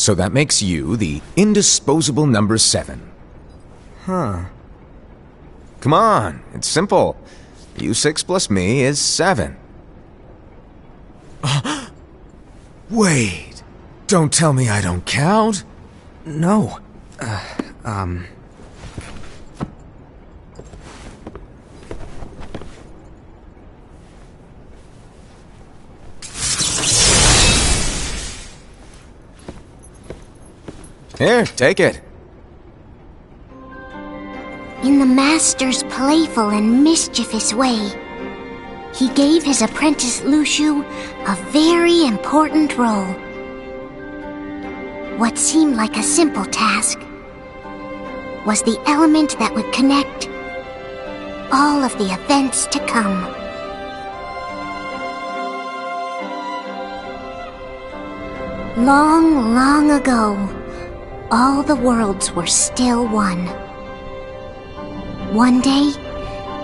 So that makes you the indisposable number 7. Huh. Come on, it's simple. U6 plus me is 7. Wait, don't tell me I don't count? No. Here, take it. In the Master's playful and mischievous way, he gave his apprentice Luxu a very important role. What seemed like a simple task was the element that would connect all of the events to come. Long, long ago, all the worlds were still one. One day,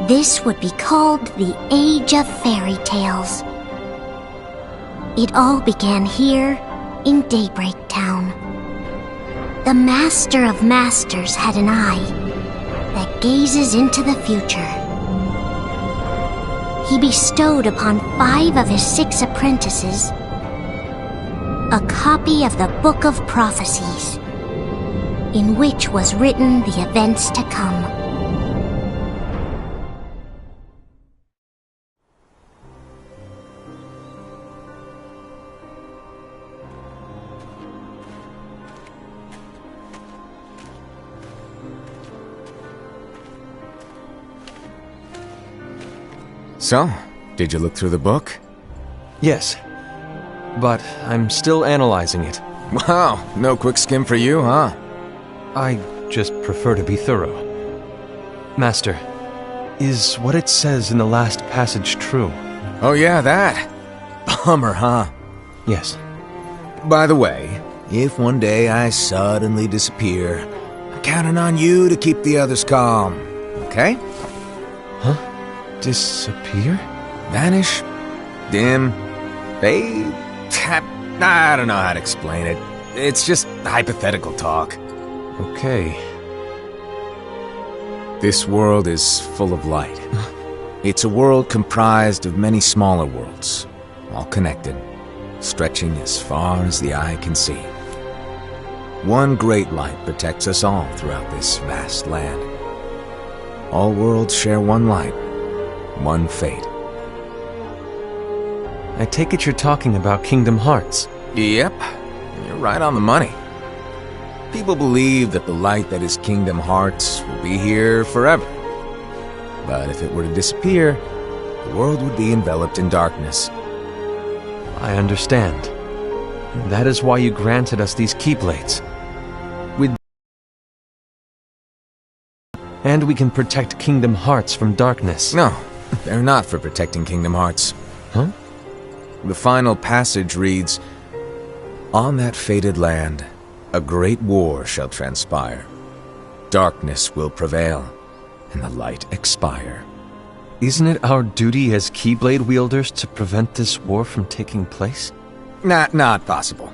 this would be called the Age of Fairy Tales. It all began here in Daybreak Town. The Master of Masters had an eye that gazes into the future. He bestowed upon 5 of his 6 apprentices a copy of the Book of Prophecies, in which was written the events to come. So, did you look through the book? Yes. But I'm still analyzing it. Wow, no quick skim for you, huh? I just prefer to be thorough. Master, is what it says in the last passage true? Oh yeah, that. Bummer, huh? Yes. By the way, if one day I suddenly disappear, I'm counting on you to keep the others calm, okay? Huh? Disappear? Vanish? Dim? Fade? I don't know how to explain it. It's just hypothetical talk. Okay. This world is full of light. It's a world comprised of many smaller worlds, all connected, stretching as far as the eye can see. One great light protects us all throughout this vast land. All worlds share one light, one fate. I take it you're talking about Kingdom Hearts. Yep, you're right on the money. People believe that the light that is Kingdom Hearts will be here forever. But if it were to disappear, the world would be enveloped in darkness. I understand. That is why you granted us these Keyblades. And we can protect Kingdom Hearts from darkness. No, they're not for protecting Kingdom Hearts. Huh? The final passage reads, "On that fated land, a great war shall transpire. Darkness will prevail, and the light expire." Isn't it our duty as Keyblade wielders to prevent this war from taking place? Not possible.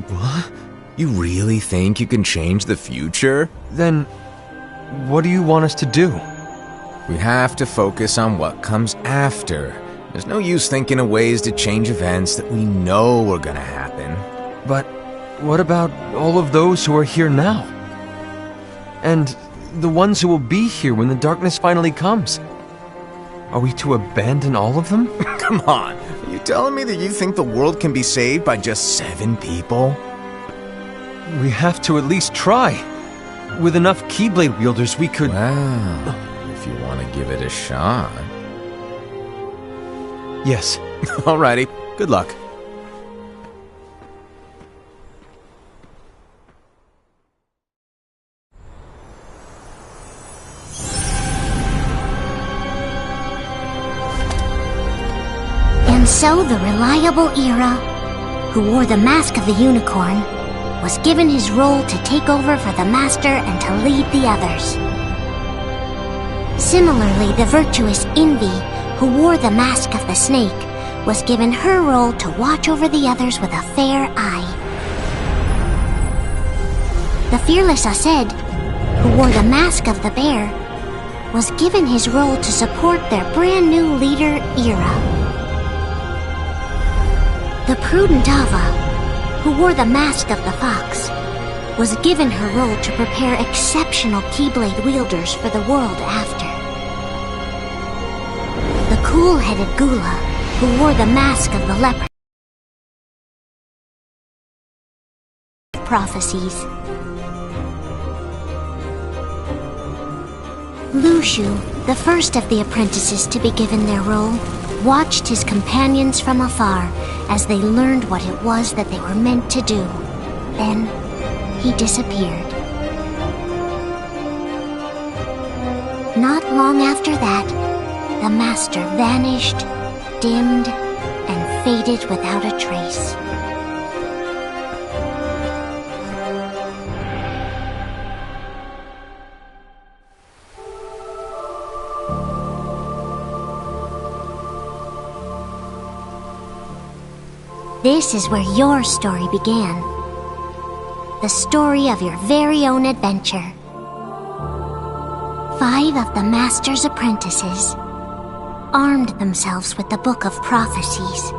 What? You really think you can change the future? Then, what do you want us to do? We have to focus on what comes after. There's no use thinking of ways to change events that we know are gonna happen. But what about all of those who are here now? And the ones who will be here when the darkness finally comes? Are we to abandon all of them? Come on, are you telling me that you think the world can be saved by just 7 people? We have to at least try. With enough Keyblade wielders, we could... Well, if you want to give it a shot. Yes. Alrighty, good luck. And so the reliable Ira, who wore the mask of the unicorn, was given his role to take over for the Master and to lead the others. Similarly, the virtuous Envy, who wore the mask of the snake, was given her role to watch over the others with a fair eye. The fearless Aced, who wore the mask of the bear, was given his role to support their brand new leader, Ira. The prudent Ava, who wore the mask of the fox, was given her role to prepare exceptional Keyblade wielders for the world after. The cool-headed Gula, who wore the mask of the leopard, prophecies. Lushu, the first of the apprentices to be given their role, watched his companions from afar as they learned what it was that they were meant to do. Then, he disappeared. Not long after that, the master vanished, dimmed, and faded without a trace. This is where your story began. The story of your very own adventure. 5 of the Master's apprentices armed themselves with the Book of Prophecies.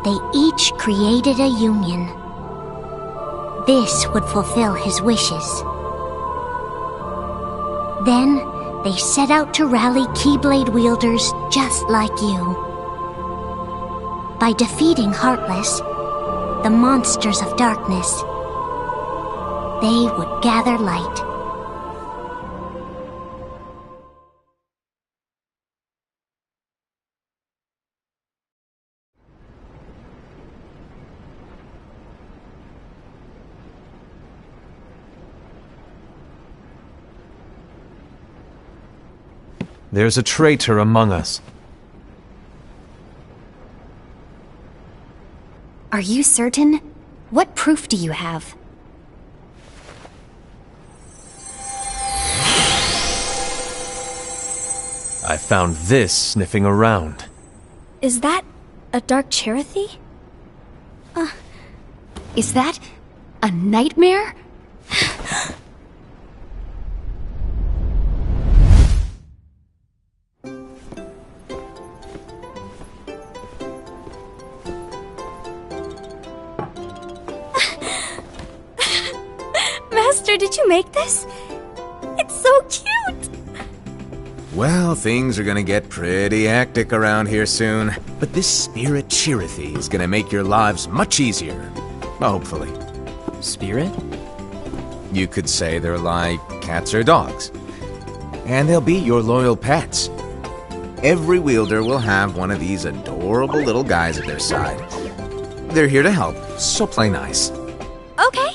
They each created a union. This would fulfill his wishes. Then, they set out to rally Keyblade wielders just like you. By defeating Heartless, the monsters of darkness, they would gather light. There's a traitor among us. Are you certain? What proof do you have? I found this sniffing around. Is that a Dark Chirithy? Is that a nightmare? Master, did you make this? It's so cute! Well, things are gonna get pretty hectic around here soon. But this Spirit Chirithy is gonna make your lives much easier. Hopefully. Spirit? You could say they're like cats or dogs. And they'll be your loyal pets. Every wielder will have one of these adorable little guys at their side. They're here to help, so play nice. Okay.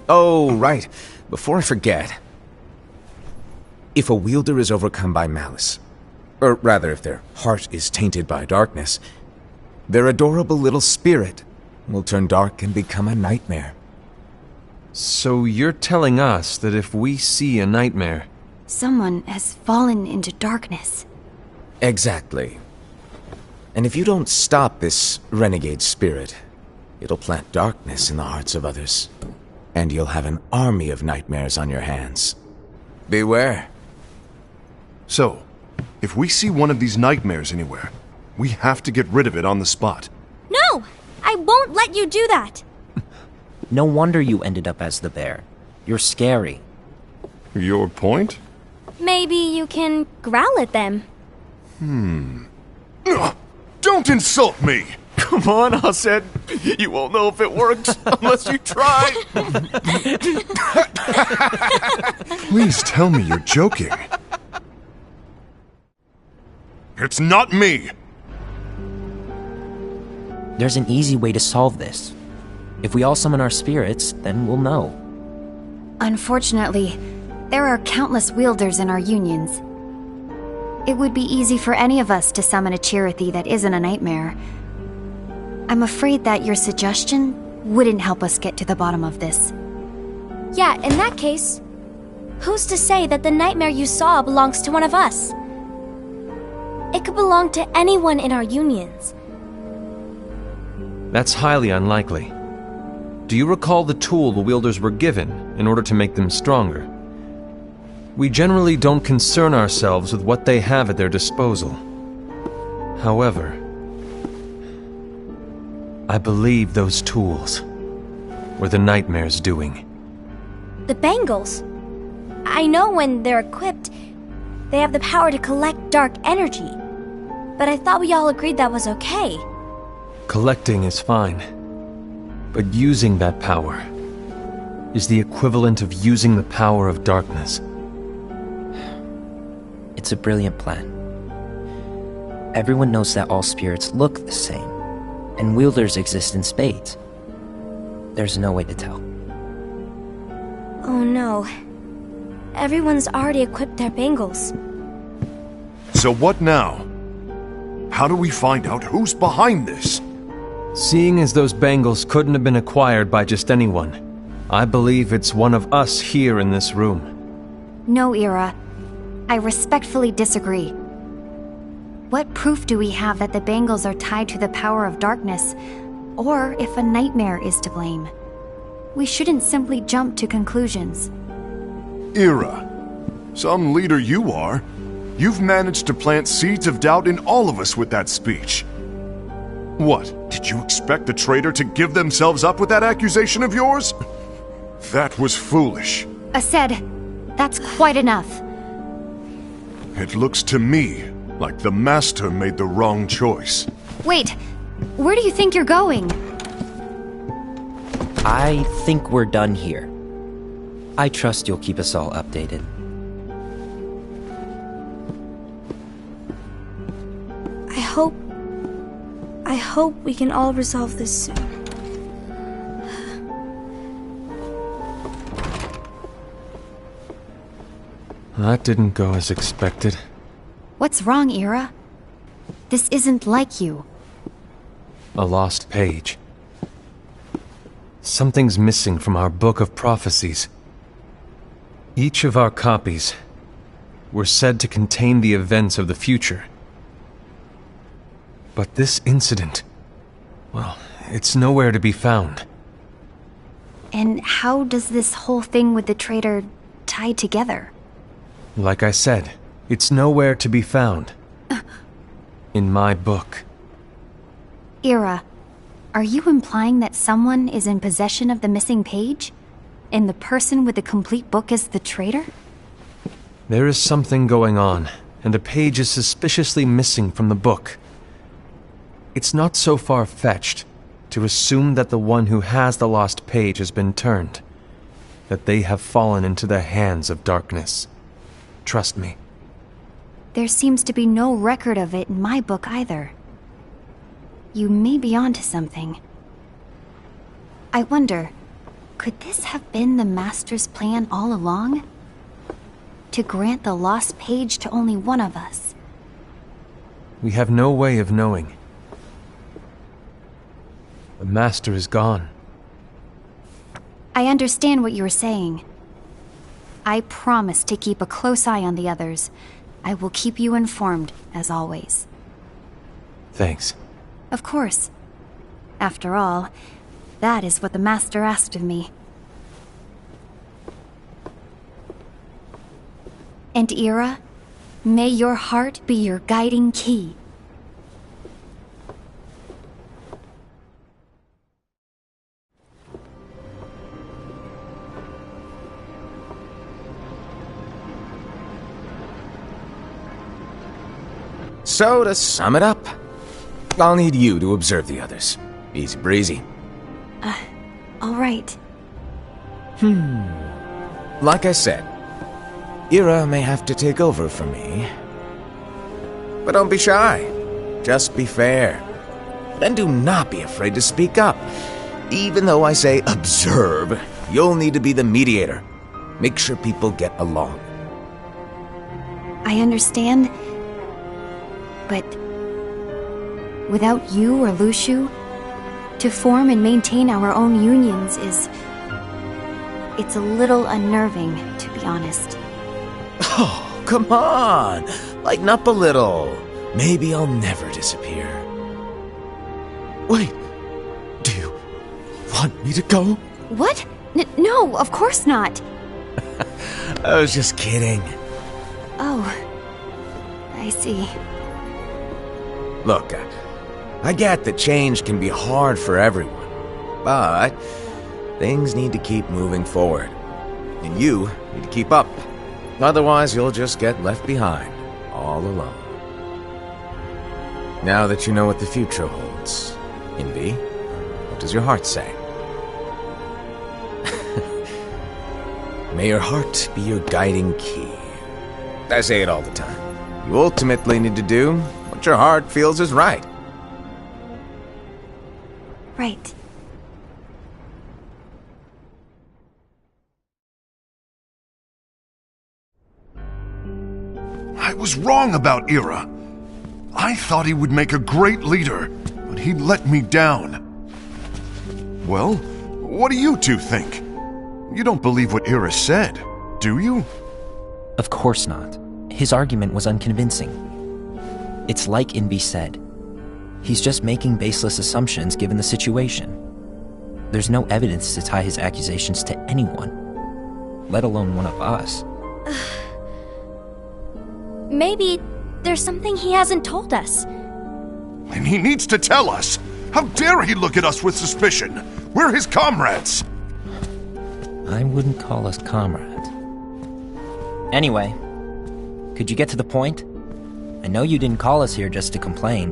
Oh, right. Before I forget. If a wielder is overcome by malice, or rather if their heart is tainted by darkness, their adorable little spirit will turn dark and become a nightmare. So you're telling us that if we see a nightmare... Someone has fallen into darkness. Exactly. And if you don't stop this renegade spirit, it'll plant darkness in the hearts of others. And you'll have an army of nightmares on your hands. Beware. So, if we see one of these nightmares anywhere, we have to get rid of it on the spot. No! I won't let you do that! No wonder you ended up as the bear. You're scary. Your point? Maybe you can growl at them. Don't insult me! Come on, Aced. You won't know if it works unless you try. Please tell me you're joking. It's not me! There's an easy way to solve this. If we all summon our spirits, then we'll know. Unfortunately, there are countless wielders in our unions. It would be easy for any of us to summon a Chirithy that isn't a nightmare. I'm afraid that your suggestion wouldn't help us get to the bottom of this. Yeah, in that case, who's to say that the nightmare you saw belongs to one of us? It could belong to anyone in our unions. That's highly unlikely. do you recall the tool the wielders were given in order to make them stronger? We generally don't concern ourselves with what they have at their disposal. However, I believe those tools were the Nightmare's doing. The bangles. I know when they're equipped, they have the power to collect dark energy. But I thought we all agreed that was okay. Collecting is fine, but using that power is the equivalent of using the power of darkness. It's a brilliant plan. Everyone knows that all spirits look the same, and wielders exist in spades. There's no way to tell. Oh no. Everyone's already equipped their bangles. So what now? How do we find out who's behind this? Seeing as those bangles couldn't have been acquired by just anyone, I believe it's one of us here in this room. No, Ira. I respectfully disagree. What proof do we have that the bangles are tied to the power of darkness, or if a nightmare is to blame? We shouldn't simply jump to conclusions. Ira, some leader you are. You've managed to plant seeds of doubt in all of us with that speech. What, did you expect the traitor to give themselves up with that accusation of yours? That was foolish. Aced, that's quite enough. It looks to me like the Master made the wrong choice. Wait, where do you think you're going? I think we're done here. I trust you'll keep us all updated. I hope we can all resolve this soon. That didn't go as expected. What's wrong, Ira? This isn't like you. A lost page. Something's missing from our book of prophecies. Each of our copies were said to contain the events of the future. But this incident, well, it's nowhere to be found. And how does this whole thing with the traitor tie together? Like I said, it's nowhere to be found. In my book. Ira, are you implying that someone is in possession of the missing page? And the person with the complete book is the traitor? There is something going on, and a page is suspiciously missing from the book. It's not so far-fetched to assume that the one who has the lost page has been turned, that they have fallen into the hands of darkness. Trust me. There seems to be no record of it in my book either. You may be onto something. I wonder, could this have been the Master's plan all along? To grant the lost page to only one of us? We have no way of knowing. The Master is gone. I understand what you are saying. I promise to keep a close eye on the others. I will keep you informed, as always. Thanks. Of course. After all, that is what the Master asked of me. And Ira, may your heart be your guiding key. So, to sum it up, I'll need you to observe the others. Easy breezy. All right. Like I said, Ira may have to take over for me. But don't be shy. Just be fair. And do not be afraid to speak up. Even though I say observe, you'll need to be the mediator. Make sure people get along. I understand, but without you or Luxu, to form and maintain our own unions it's a little unnerving, to be honest. Oh, come on! Lighten up a little. Maybe I'll never disappear. Wait, do you want me to go? What? No, of course not. I was just kidding. Oh, I see. Look, I get that change can be hard for everyone, but things need to keep moving forward. And you need to keep up. Otherwise, you'll just get left behind, all alone. Now that you know what the future holds, Envy, what does your heart say? May your heart be your guiding key. I say it all the time. You ultimately need to do what your heart feels is right. Right. I was wrong about Ira. I thought he would make a great leader, but he let me down. Well, what do you two think? You don't believe what Ira said, do you? Of course not. His argument was unconvincing. It's like Envy said. He's just making baseless assumptions given the situation. There's no evidence to tie his accusations to anyone, let alone one of us. Maybe there's something he hasn't told us. And he needs to tell us. How dare he look at us with suspicion? We're his comrades. I wouldn't call us comrades. Anyway, could you get to the point? I know you didn't call us here just to complain.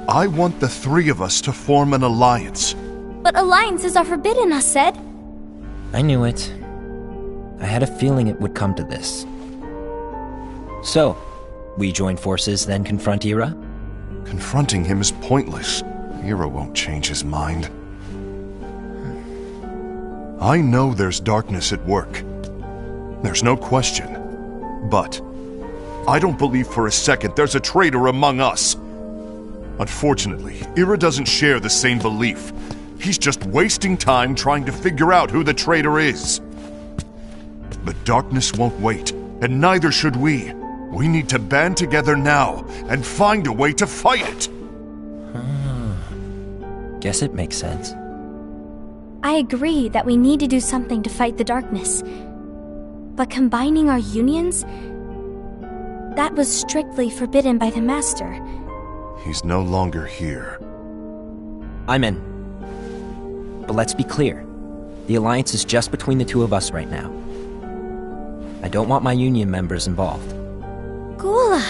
I want the three of us to form an alliance. But alliances are forbidden, us said. I knew it. I had a feeling it would come to this. So, we join forces, then confront Ira? Confronting him is pointless. Ira won't change his mind. I know there's darkness at work. There's no question. But I don't believe for a second there's a traitor among us. Unfortunately, Ira doesn't share the same belief. He's just wasting time trying to figure out who the traitor is. But darkness won't wait, and neither should we. We need to band together now and find a way to fight it. Guess it makes sense. I agree that we need to do something to fight the darkness. But combining our unions? That was strictly forbidden by the Master. He's no longer here. I'm in. But let's be clear. The alliance is just between the two of us right now. I don't want my union members involved. Gula!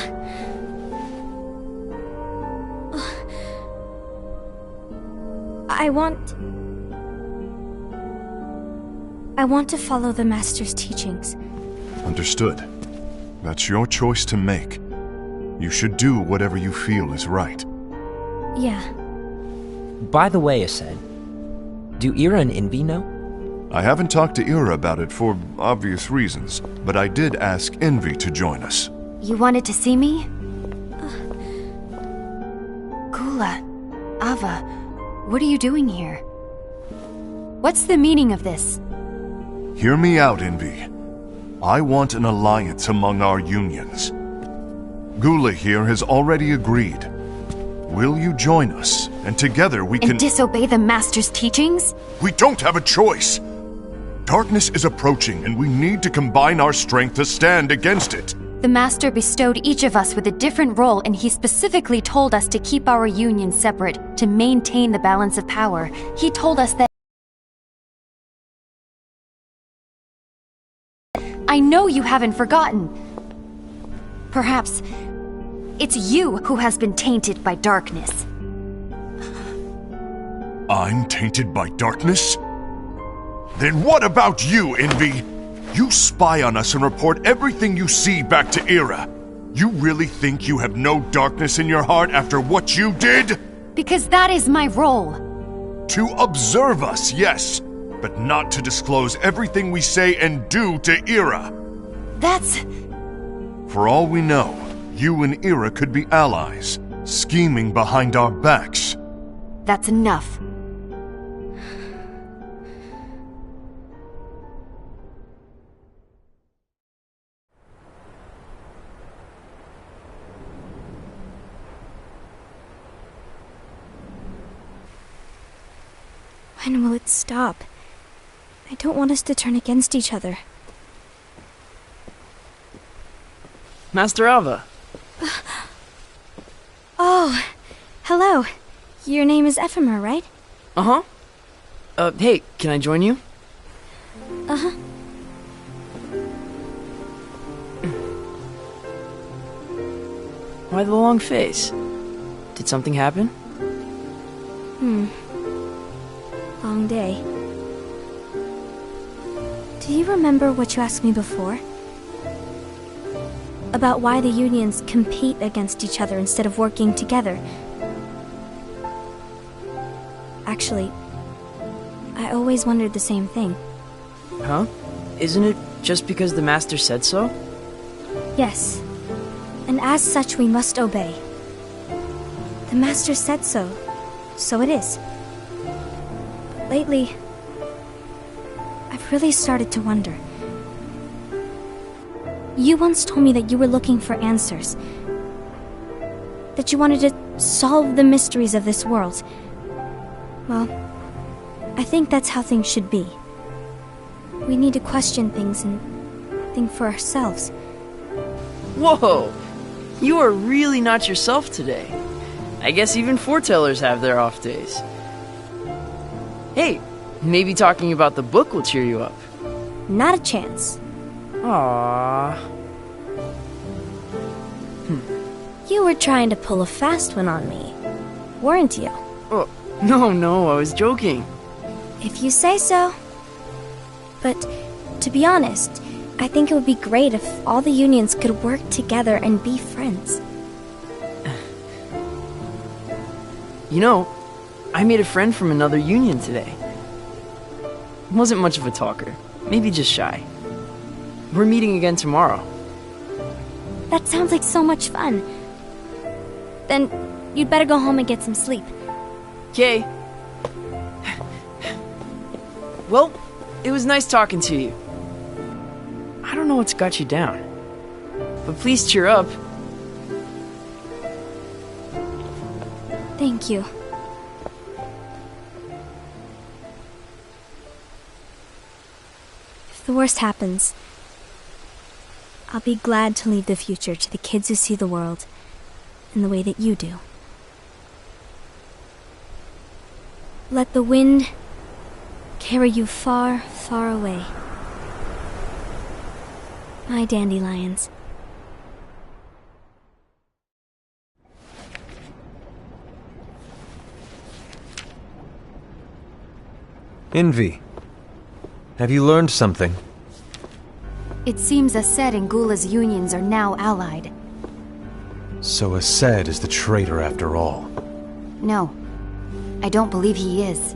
I want to follow the Master's teachings. Understood. That's your choice to make. You should do whatever you feel is right. Yeah. By the way, Aced, do Ira and Envy know? I haven't talked to Ira about it for obvious reasons, but I did ask Envy to join us. You wanted to see me? Gula, Ava, what are you doing here? What's the meaning of this? Hear me out, Envy. I want an alliance among our unions. Gula here has already agreed. Will you join us, and together we can— And disobey the Master's teachings? We don't have a choice! Darkness is approaching, and we need to combine our strength to stand against it. The Master bestowed each of us with a different role, and he specifically told us to keep our union separate, to maintain the balance of power. He told us that— I know you haven't forgotten. Perhaps it's you who has been tainted by darkness. I'm tainted by darkness? Then what about you, Envy? You spy on us and report everything you see back to Ira. You really think you have no darkness in your heart after what you did? Because that is my role. To observe us, yes, but not to disclose everything we say and do to Ira. That's— For all we know, you and Ira could be allies, scheming behind our backs. That's enough. When will it stop? I don't want us to turn against each other. Master Alva. Oh, hello. Your name is Ephemer, right? Uh-huh. Hey, can I join you? Uh-huh. Why the long face? Did something happen? Long day. Do you remember what you asked me before? About why the unions compete against each other instead of working together. Actually, I always wondered the same thing. Huh? Isn't it just because the Master said so? Yes. And as such, we must obey. The Master said so, so it is. But lately, I've really started to wonder. You once told me that you were looking for answers. That you wanted to solve the mysteries of this world. Well, I think that's how things should be. We need to question things and think for ourselves. Whoa! You are really not yourself today. I guess even foretellers have their off days. Hey, maybe talking about the book will cheer you up. Not a chance. Aww. You were trying to pull a fast one on me, weren't you? Oh, no, I was joking. If you say so. But, to be honest, I think it would be great if all the unions could work together and be friends. You know, I made a friend from another union today. Wasn't much of a talker, maybe just shy. We're meeting again tomorrow. That sounds like so much fun. Then, you'd better go home and get some sleep. Okay. Well, it was nice talking to you. I don't know what's got you down, but please cheer up. Thank you. If the worst happens, I'll be glad to leave the future to the kids who see the world in the way that you do. Let the wind carry you far, far away. My dandelions. Envy, have you learned something? It seems Aced and Gula's unions are now allied. So Aced is the traitor after all. No, I don't believe he is.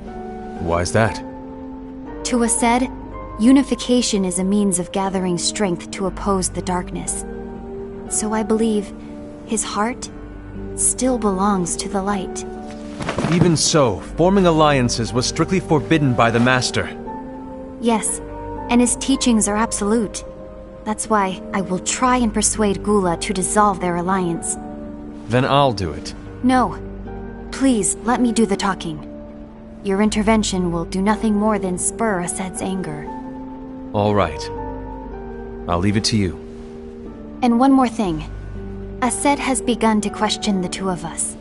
Why's that? To Aced, unification is a means of gathering strength to oppose the darkness. So I believe his heart still belongs to the light. Even so, forming alliances was strictly forbidden by the Master. Yes, and his teachings are absolute. That's why I will try and persuade Gula to dissolve their alliance. Then I'll do it. No. Please, let me do the talking. Your intervention will do nothing more than spur Aced's anger. All right. I'll leave it to you. And one more thing. Aced has begun to question the two of us.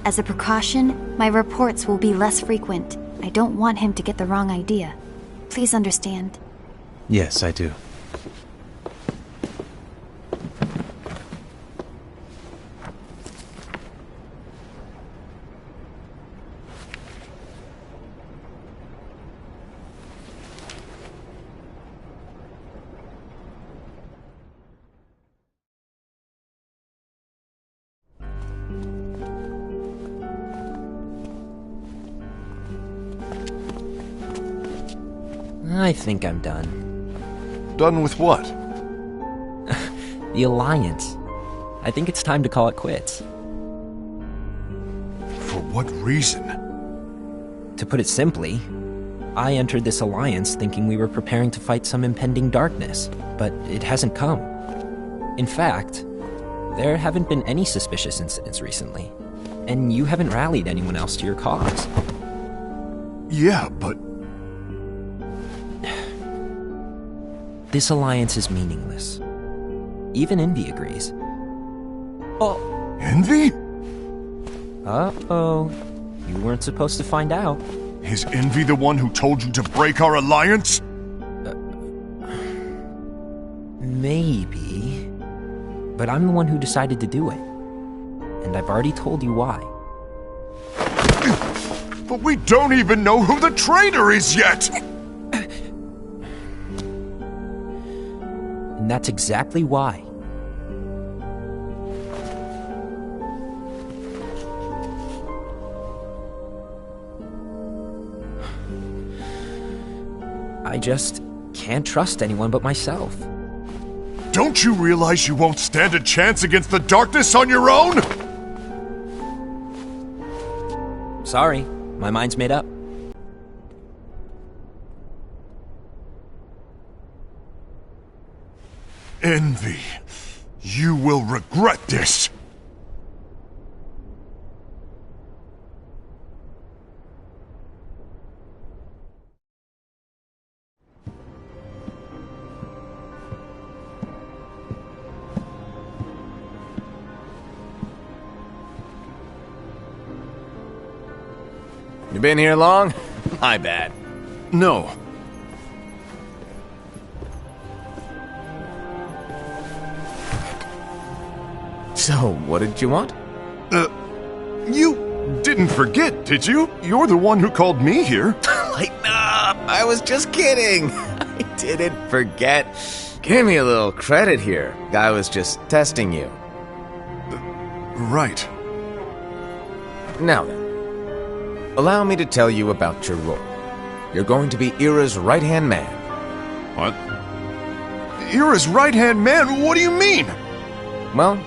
As a precaution, my reports will be less frequent. I don't want him to get the wrong idea. Please understand. Yes, I do. I think I'm done. Done with what? The Alliance. I think it's time to call it quits. For what reason? To put it simply, I entered this alliance thinking we were preparing to fight some impending darkness, but it hasn't come. In fact, there haven't been any suspicious incidents recently, and you haven't rallied anyone else to your cause. Yeah, but This alliance is meaningless. Even Envy agrees. Envy? Uh-oh. You weren't supposed to find out. Is Envy the one who told you to break our alliance? Maybe. But I'm the one who decided to do it. And I've already told you why. But we don't even know who the traitor is yet! And that's exactly why. I just can't trust anyone but myself. Don't you realize you won't stand a chance against the darkness on your own? Sorry, my mind's made up. Envy, you will regret this. You been here long? My bad. No. So, what did you want? You didn't forget, did you? You're the one who called me here. Lighten up! I was just kidding! I didn't forget. Give me a little credit here. I was just testing you. Right. Now then, allow me to tell you about your role. You're going to be Ira's right-hand man. What? Ira's right-hand man? What do you mean? Well,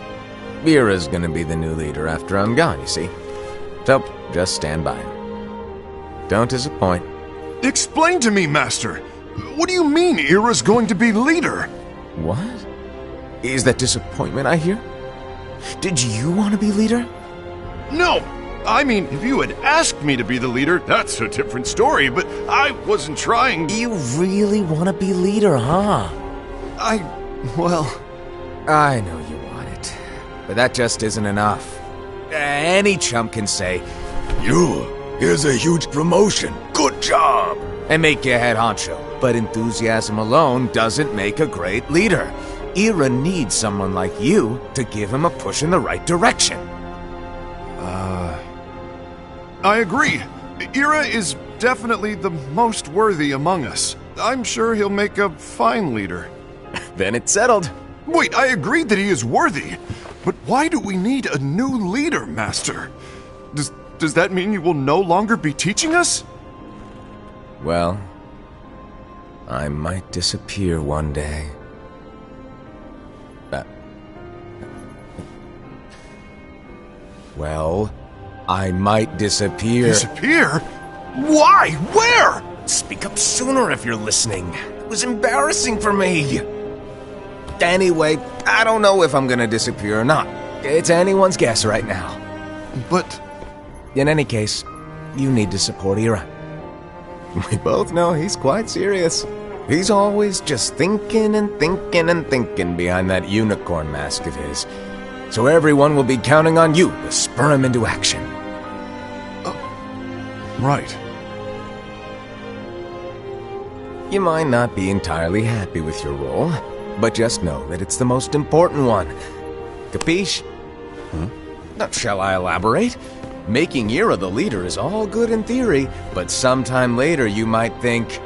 Ira's gonna be the new leader after I'm gone, you see. So, just stand by. Don't disappoint. Explain to me, Master. What do you mean Ira's going to be leader? What? Is that disappointment I hear? Did you want to be leader? No! I mean, if you had asked me to be the leader, that's a different story, but I wasn't trying. You really want to be leader, huh? Well... I know you want it, but that just isn't enough. Any chump can say, here's a huge promotion, good job, and make you head honcho. But enthusiasm alone doesn't make a great leader. Ira needs someone like you to give him a push in the right direction. I agree. Ira is definitely the most worthy among us. I'm sure he'll make a fine leader. Then it's settled. Wait, I agreed that he is worthy. But why do we need a new leader, Master? Does that mean you will no longer be teaching us? Well, I might disappear one day. Well, I might disappear. Disappear? Why? Where? Speak up sooner if you're listening. It was embarrassing for me. Anyway, I don't know if I'm gonna disappear or not. It's anyone's guess right now. But... In any case, you need to support Ira. We both know he's quite serious. He's always just thinking and thinking and thinking behind that unicorn mask of his. So everyone will be counting on you to spur him into action. Right. You might not be entirely happy with your role, but just know that it's the most important one. Capiche? Now, shall I elaborate? Making Ira the leader is all good in theory, but sometime later you might think,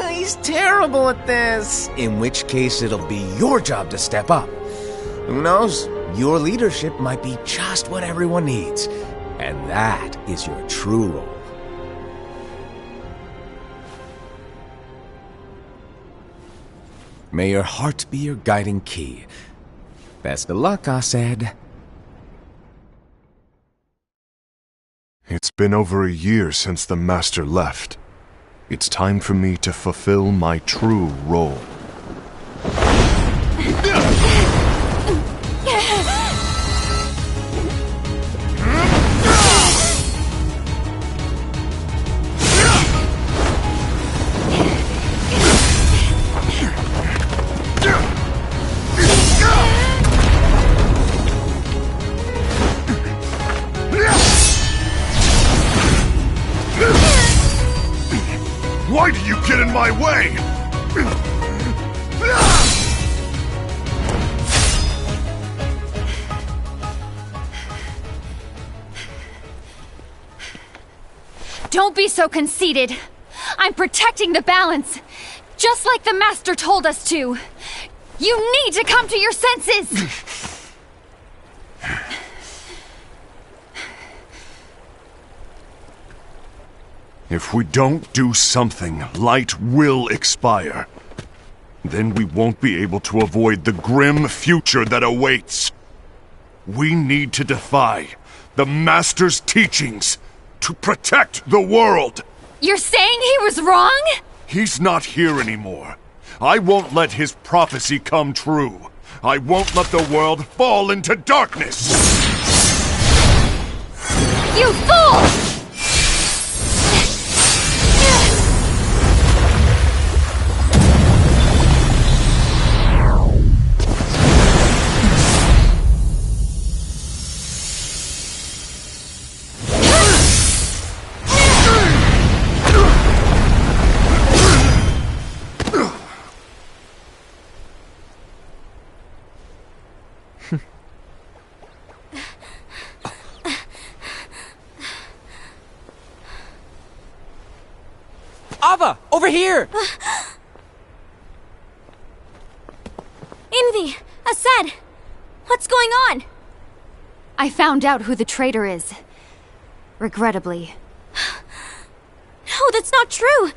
he's terrible at this. In which case it'll be your job to step up. Who knows? Your leadership might be just what everyone needs. And that is your true role. May your heart be your guiding key. Best of luck, Asaid. It's been over a year since the Master left. It's time for me to fulfill my true role. Why do you get in my way? Don't be so conceited. I'm protecting the balance, just like the Master told us to. You need to come to your senses! If we don't do something, light will expire. Then we won't be able to avoid the grim future that awaits. We need to defy the Master's teachings to protect the world. You're saying he was wrong? He's not here anymore. I won't let his prophecy come true. I won't let the world fall into darkness. You fool! Ava! Over here! Envy! Aced! What's going on? I found out who the traitor is. Regrettably. No, that's not true!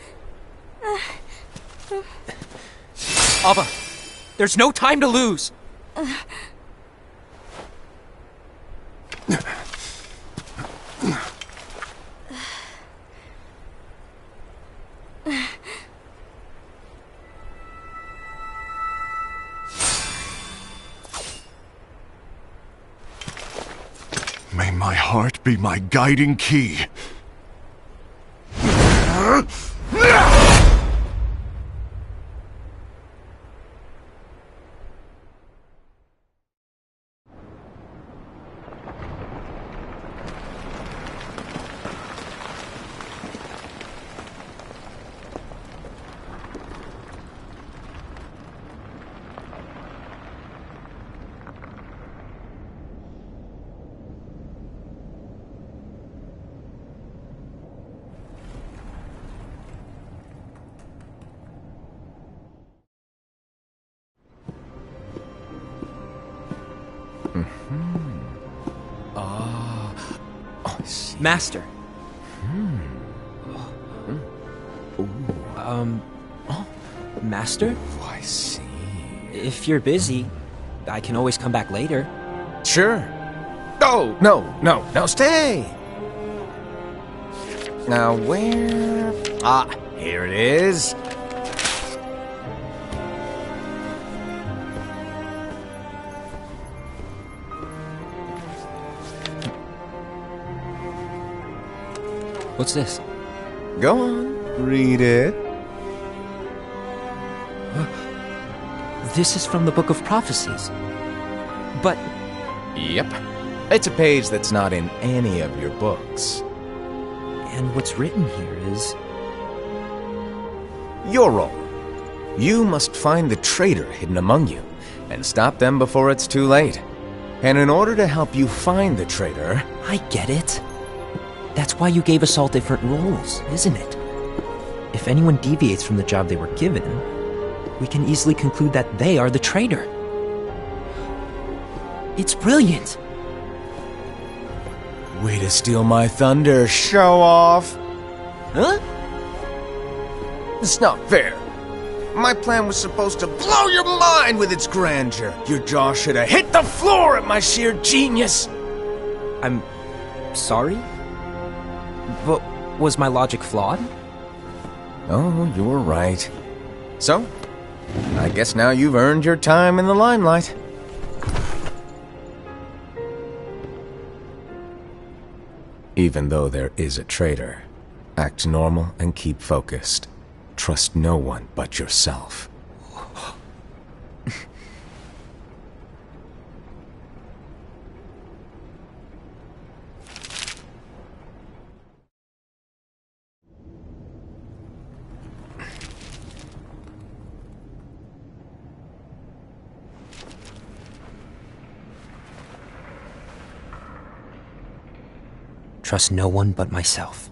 Ava! There's no time to lose! May my heart be my guiding key. Master. Master? Oh, I see. If you're busy, I can always come back later. Sure. Oh, no, stay! Now, where... Ah, here it is. What's this? Go on, read it. This is from the Book of Prophecies. But Yep. It's a page that's not in any of your books. and what's written here is... Your role. You must find the traitor hidden among you, and stop them before it's too late. And in order to help you find the traitor... I get it. That's why you gave us all different roles, isn't it? If anyone deviates from the job they were given, we can easily conclude that they are the traitor. It's brilliant! Way to steal my thunder, show off! Huh? It's not fair. My plan was supposed to blow your mind with its grandeur. Your jaw should have hit the floor at my sheer genius. I'm... sorry? But was my logic flawed? Oh, you were right. So, I guess now you've earned your time in the limelight. Even though there is a traitor, act normal and keep focused. Trust no one but yourself. Trust no one but myself.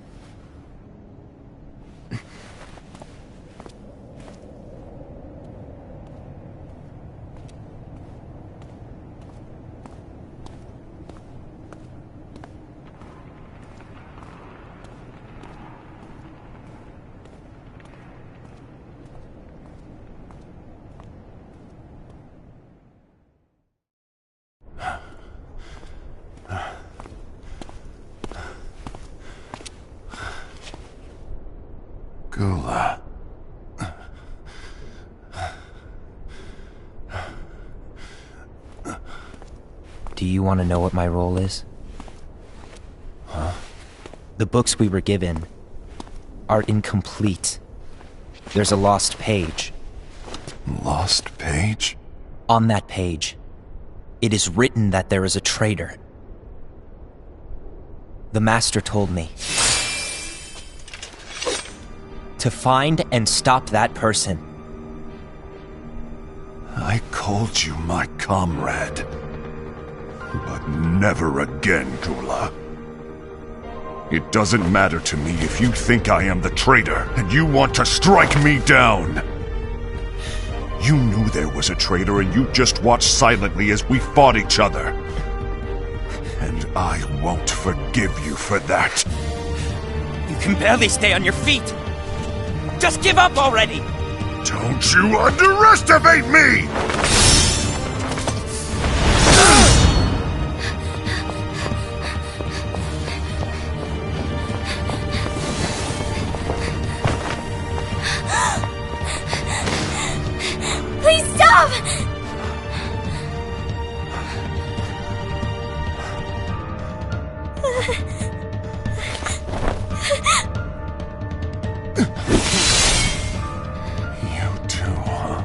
Gula. Do you want to know what my role is? Huh? The books we were given are incomplete. There's a lost page. Lost page? On that page, it is written that there is a traitor. The Master told me to find and stop that person. I called you my comrade. But never again, Gula. It doesn't matter to me if you think I am the traitor and you want to strike me down. You knew there was a traitor and you just watched silently as we fought each other. And I won't forgive you for that. You can barely stay on your feet. Just give up already! Don't you underestimate me! Please stop! You too, huh?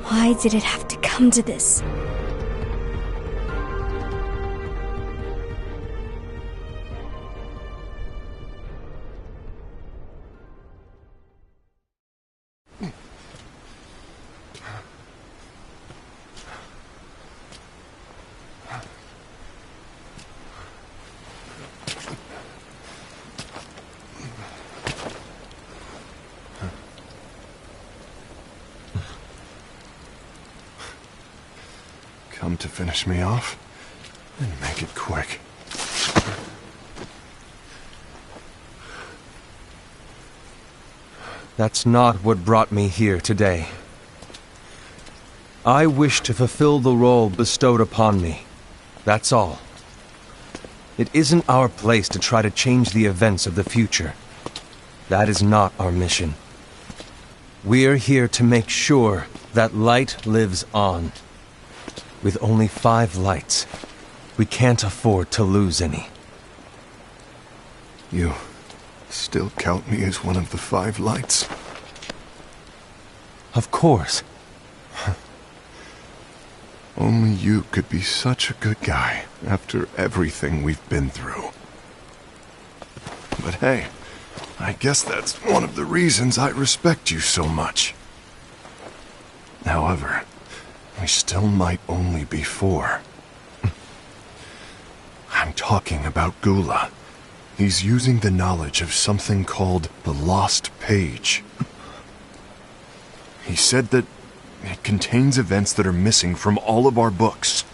Why did it have to come to this? Come to finish me off? Then make it quick. That's not what brought me here today. I wish to fulfill the role bestowed upon me. That's all. It isn't our place to try to change the events of the future. That is not our mission. We're here to make sure that light lives on. With only 5 lights, we can't afford to lose any. You still count me as one of the 5 lights? Of course. Only you could be such a good guy after everything we've been through. But hey, I guess that's one of the reasons I respect you so much. However, we still might only be 4. I'm talking about Gula. He's using the knowledge of something called the Lost Page. He said that it contains events that are missing from all of our books.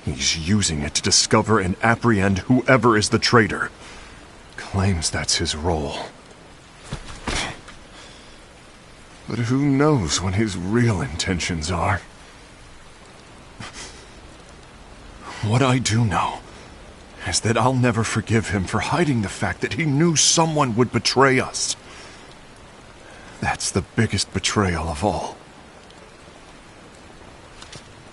He's using it to discover and apprehend whoever is the traitor. Claims that's his role. But who knows what his real intentions are? What I do know is that I'll never forgive him for hiding the fact that he knew someone would betray us. That's the biggest betrayal of all.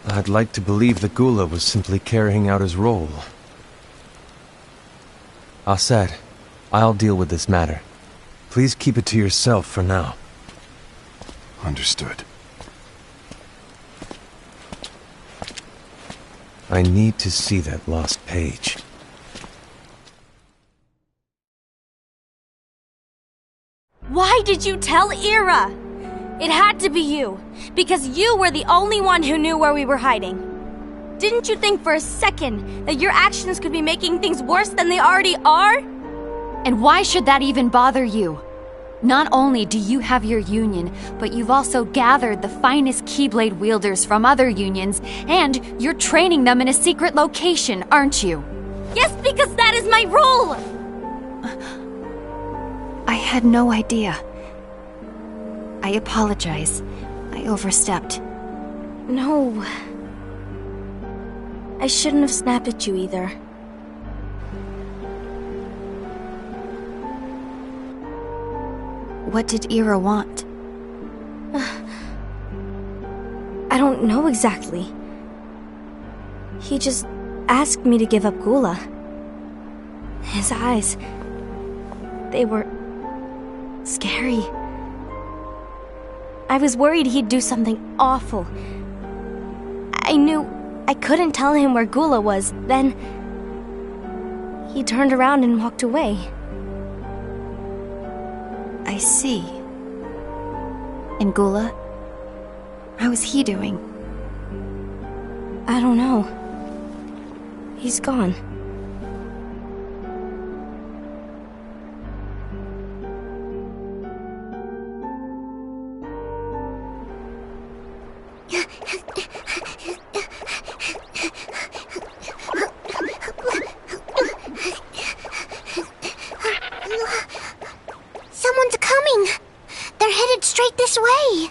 I'd like to believe that Gula was simply carrying out his role. Aset, I'll deal with this matter. Please keep it to yourself for now. Understood. I need to see that lost page. Why did you tell Ira? It had to be you, because you were the only one who knew where we were hiding. Didn't you think for a second that your actions could be making things worse than they already are? And why should that even bother you? Not only do you have your union, but you've also gathered the finest Keyblade wielders from other unions, and you're training them in a secret location, aren't you? Yes, because that is my role! I had no idea. I apologize. I overstepped. No. I shouldn't have snapped at you either. What did Ira want? I don't know exactly. He just asked me to give up Gula. His eyes... they were... scary. I was worried he'd do something awful. I knew I couldn't tell him where Gula was. Then he turned around and walked away. I see. And Gula? How is he doing? I don't know. He's gone. Someone's coming! They're headed straight this way!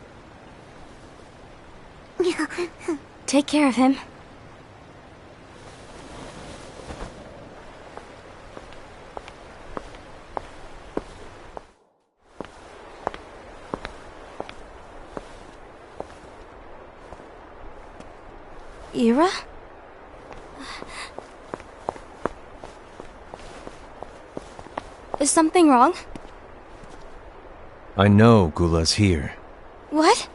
Take care of him. Ira? Is something wrong? I know Gula's here. What?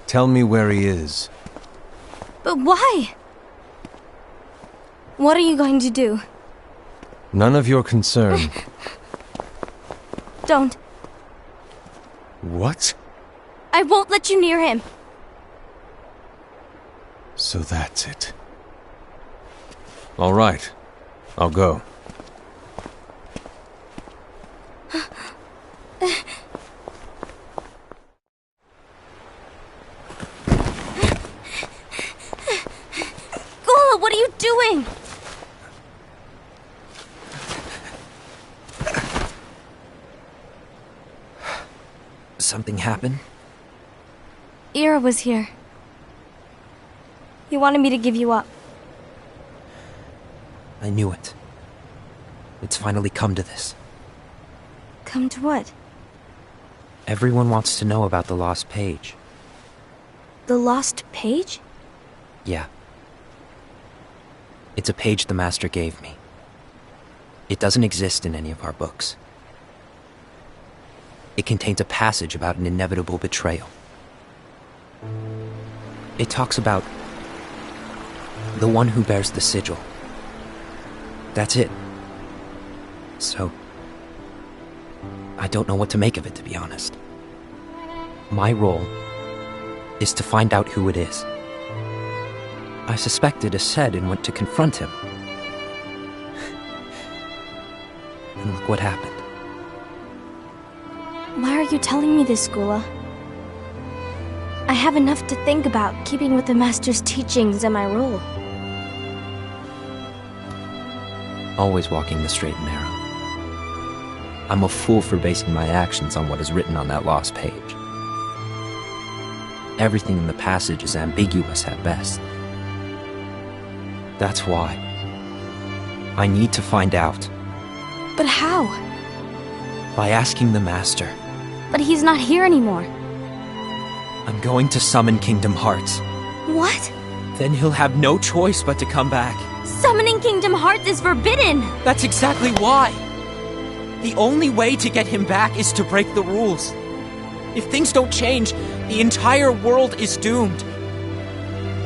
Tell me where he is. But why? What are you going to do? None of your concern. Don't. What? I won't let you near him. So that's it. All right. I'll go. Gula, what are you doing? Something happened? Ira was here. He wanted me to give you up. I knew it. It's finally come to this. Come to what? Everyone wants to know about the lost page. The lost page? Yeah. It's a page the Master gave me. It doesn't exist in any of our books. It contains a passage about an inevitable betrayal. It talks about the one who bears the sigil. That's it. So, I don't know what to make of it, to be honest. My role is to find out who it is. I suspected Aced and went to confront him. And look what happened. Why are you telling me this, Gula? I have enough to think about, keeping with the Master's teachings and my role. Always walking the straight and narrow. I'm a fool for basing my actions on what is written on that lost page. Everything in the passage is ambiguous at best. That's why I need to find out. But how? By asking the Master. But he's not here anymore. I'm going to summon Kingdom Hearts. What? Then he'll have no choice but to come back. Summoning Kingdom Hearts is forbidden! That's exactly why! The only way to get him back is to break the rules. If things don't change, the entire world is doomed.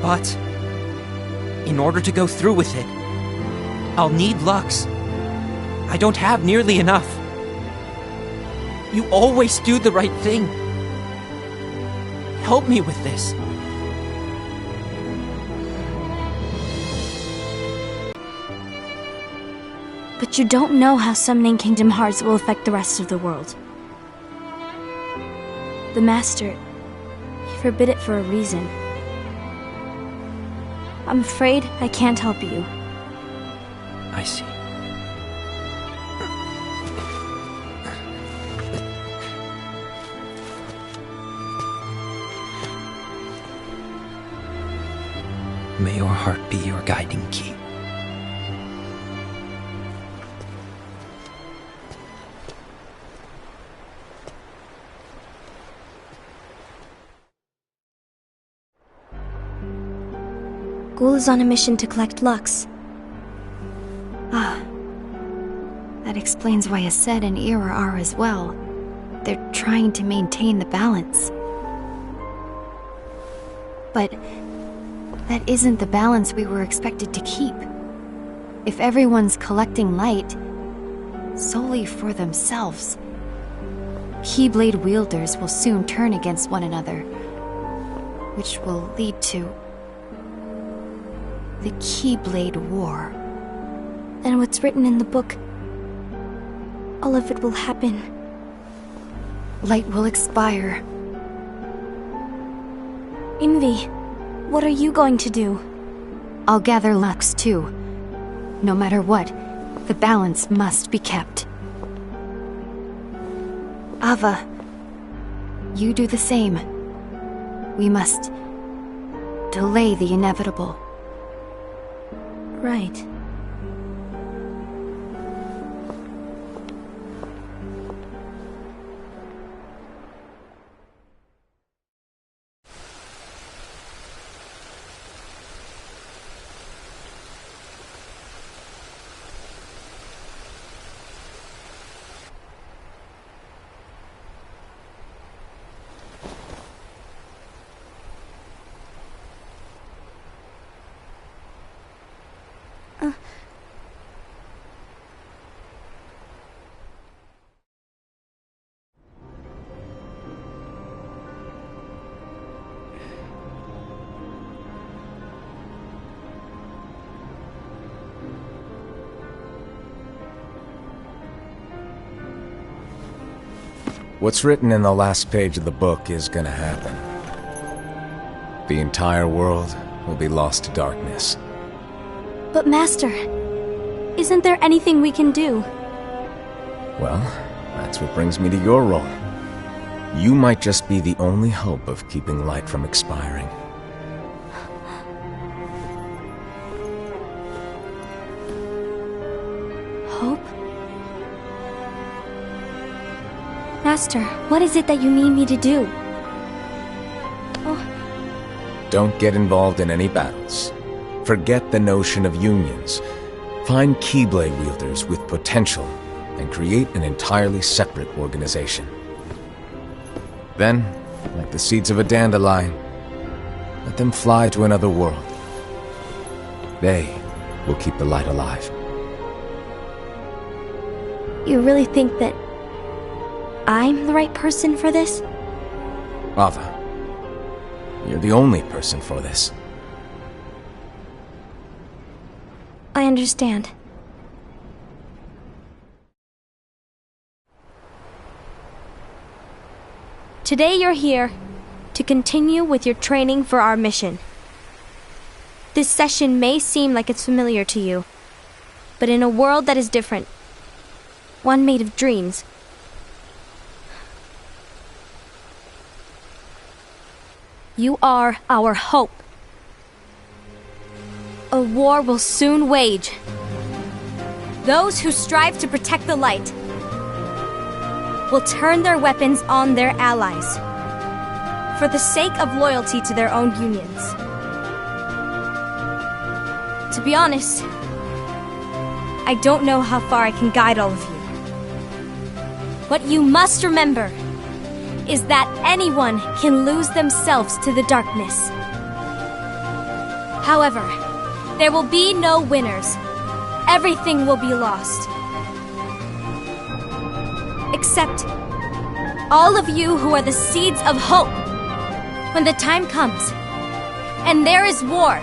But in order to go through with it, I'll need Lux. I don't have nearly enough. You always do the right thing. Help me with this. But you don't know how summoning Kingdom Hearts will affect the rest of the world. The Master, he forbid it for a reason. I'm afraid I can't help you. I see. May your heart be your guiding key. Ghoul is on a mission to collect Lux. Ah. That explains why Aced and Ira are as well. They're trying to maintain the balance. But that isn't the balance we were expected to keep. If everyone's collecting light solely for themselves, Keyblade wielders will soon turn against one another, which will lead to the Keyblade War. Then what's written in the book, all of it will happen. Light will expire. Invi, what are you going to do? I'll gather Lux too. No matter what, the balance must be kept. Ava, you do the same. We must delay the inevitable. Right. What's written in the last page of the book is gonna happen. The entire world will be lost to darkness. But Master, isn't there anything we can do? Well, that's what brings me to your role. You might just be the only hope of keeping light from expiring. Hope? Master, what is it that you need me to do? Don't get involved in any battles. Forget the notion of unions. Find Keyblade wielders with potential and create an entirely separate organization. Then, like the seeds of a dandelion, let them fly to another world. They will keep the light alive. You really think that I'm the right person for this? Ava, you're the only person for this. I understand. Today you're here to continue with your training for our mission. This session may seem like it's familiar to you, but in a world that is different, one made of dreams, you are our hope. A war will soon wage. Those who strive to protect the light will turn their weapons on their allies for the sake of loyalty to their own unions. To be honest, I don't know how far I can guide all of you. What you must remember is that anyone can lose themselves to the darkness. However, there will be no winners. Everything will be lost. Except all of you who are the seeds of hope. When the time comes, and there is war,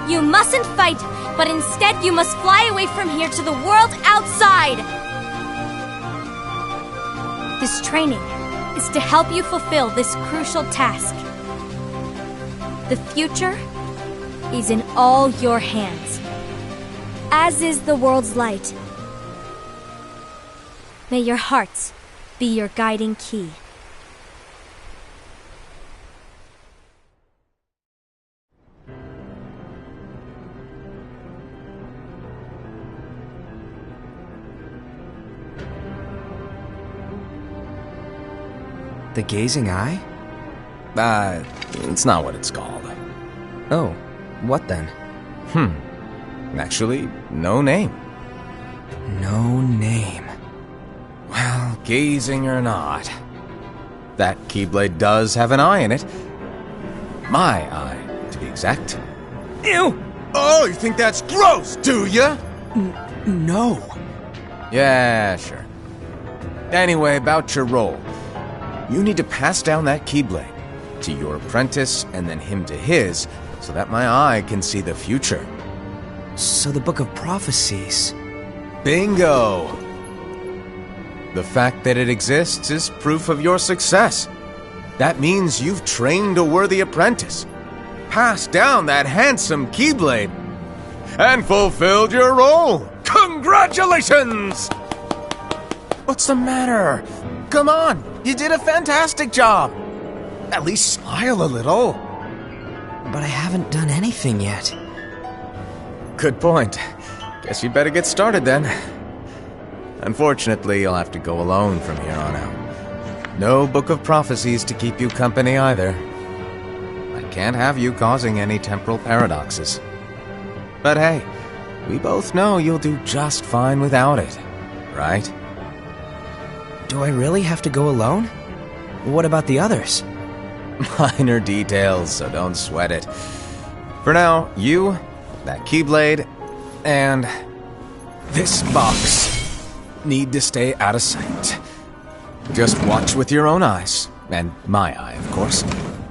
you mustn't fight, but instead you must fly away from here to the world outside. This training is to help you fulfill this crucial task. The future is in all your hands, as is the world's light. May your hearts be your guiding key. The Gazing Eye? It's not what it's called. Oh, what then? Actually, no name. No name. Well, gazing or not, that Keyblade does have an eye in it. My eye, to be exact. Ew! Oh, you think that's gross, do ya? No. Yeah, sure. Anyway, about your role. You need to pass down that Keyblade to your apprentice and then him to his, so that my eye can see the future. So the Book of Prophecies... Bingo! The fact that it exists is proof of your success. That means you've trained a worthy apprentice, passed down that handsome Keyblade, and fulfilled your role. Congratulations! What's the matter? Come on, you did a fantastic job. At least smile a little. But I haven't done anything yet. Good point. Guess you'd better get started then. Unfortunately, you'll have to go alone from here on out. No Book of Prophecies to keep you company either. I can't have you causing any temporal paradoxes. But hey, we both know you'll do just fine without it, right? Do I really have to go alone? What about the others? Minor details, so don't sweat it. For now, you, that Keyblade, and this box need to stay out of sight. Just watch with your own eyes, and my eye, of course,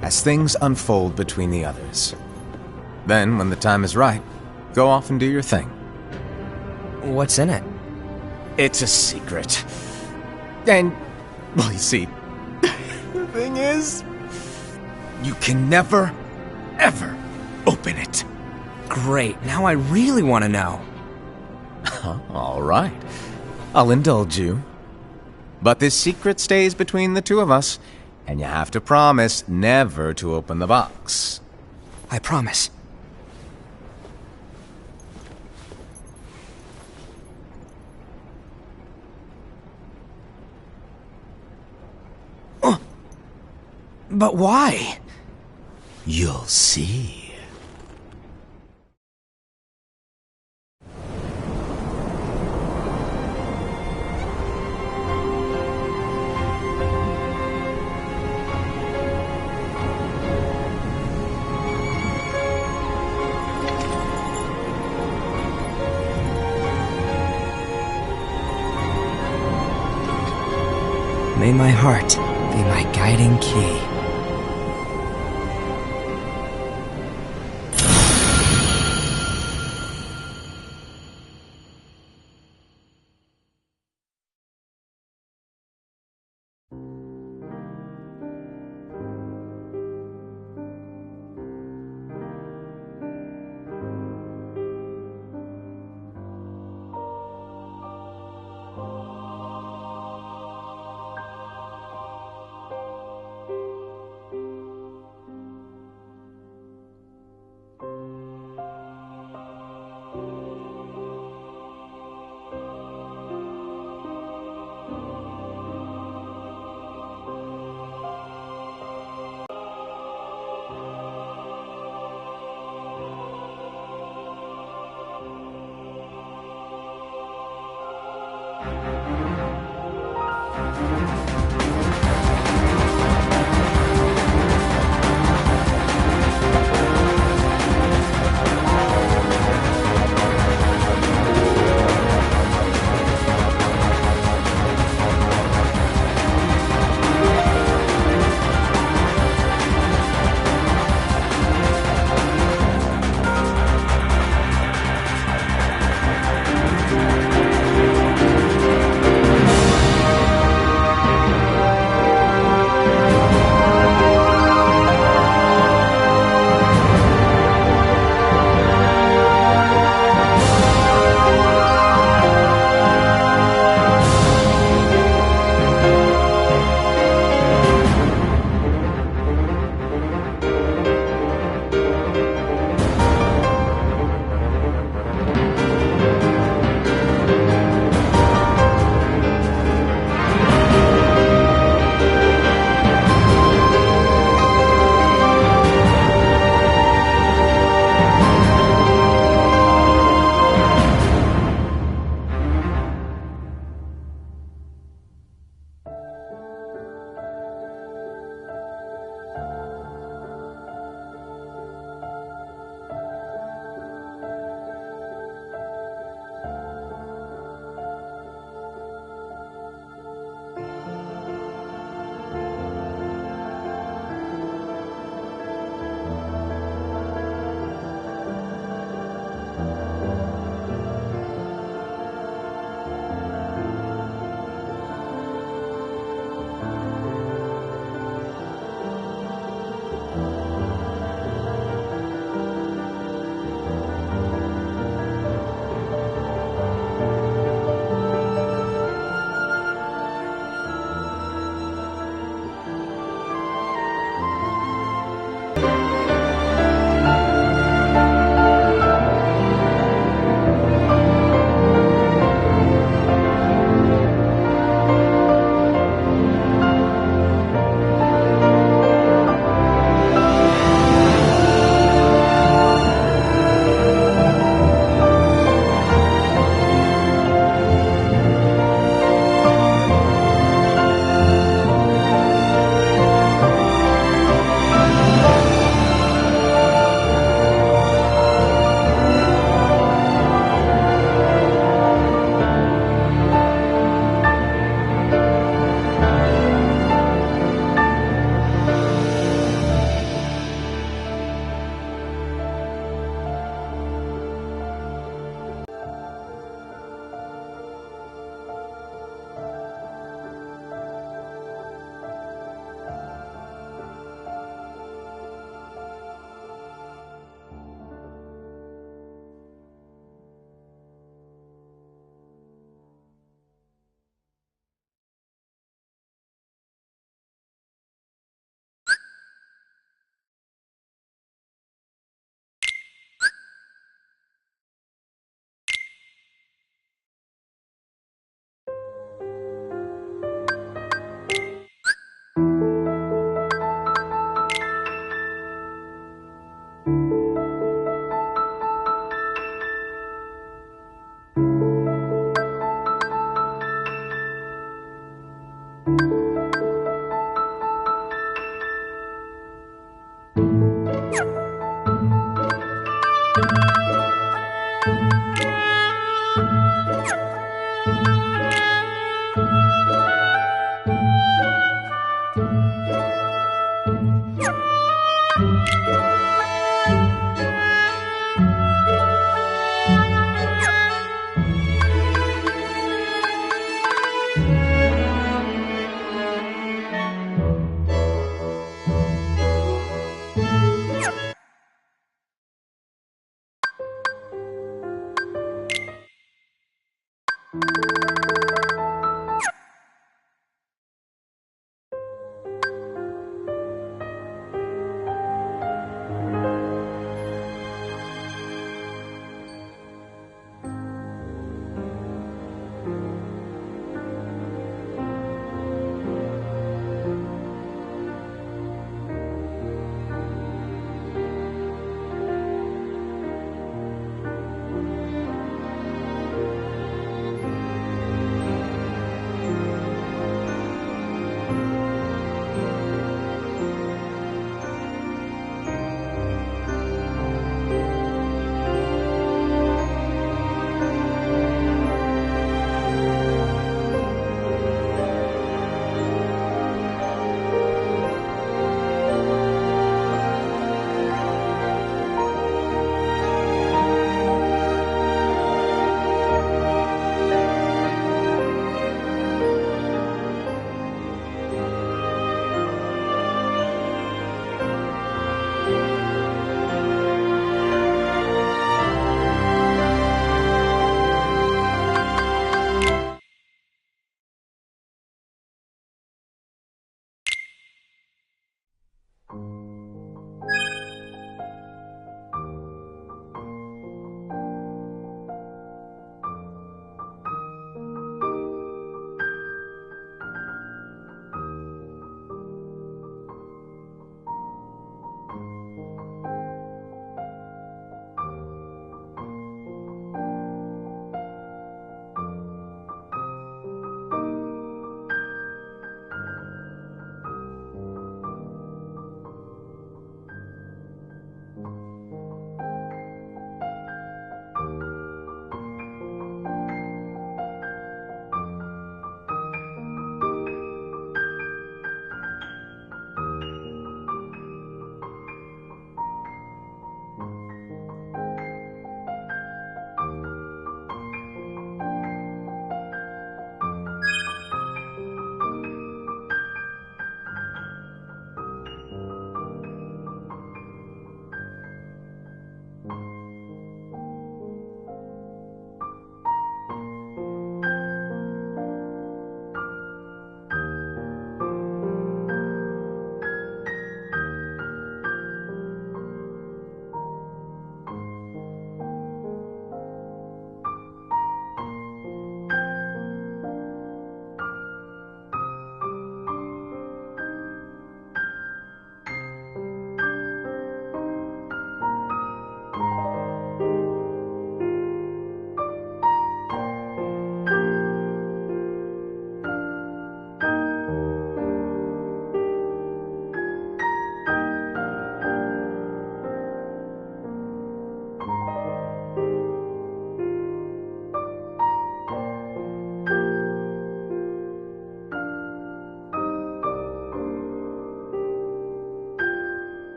as things unfold between the others. Then, when the time is right, go off and do your thing. What's in it? It's a secret. And, well, you see, the thing is, you can never, ever open it. Great, now I really want to know. All right. I'll indulge you. But this secret stays between the two of us, and you have to promise never to open the box. I promise. But why? You'll see. May my heart be my guiding key.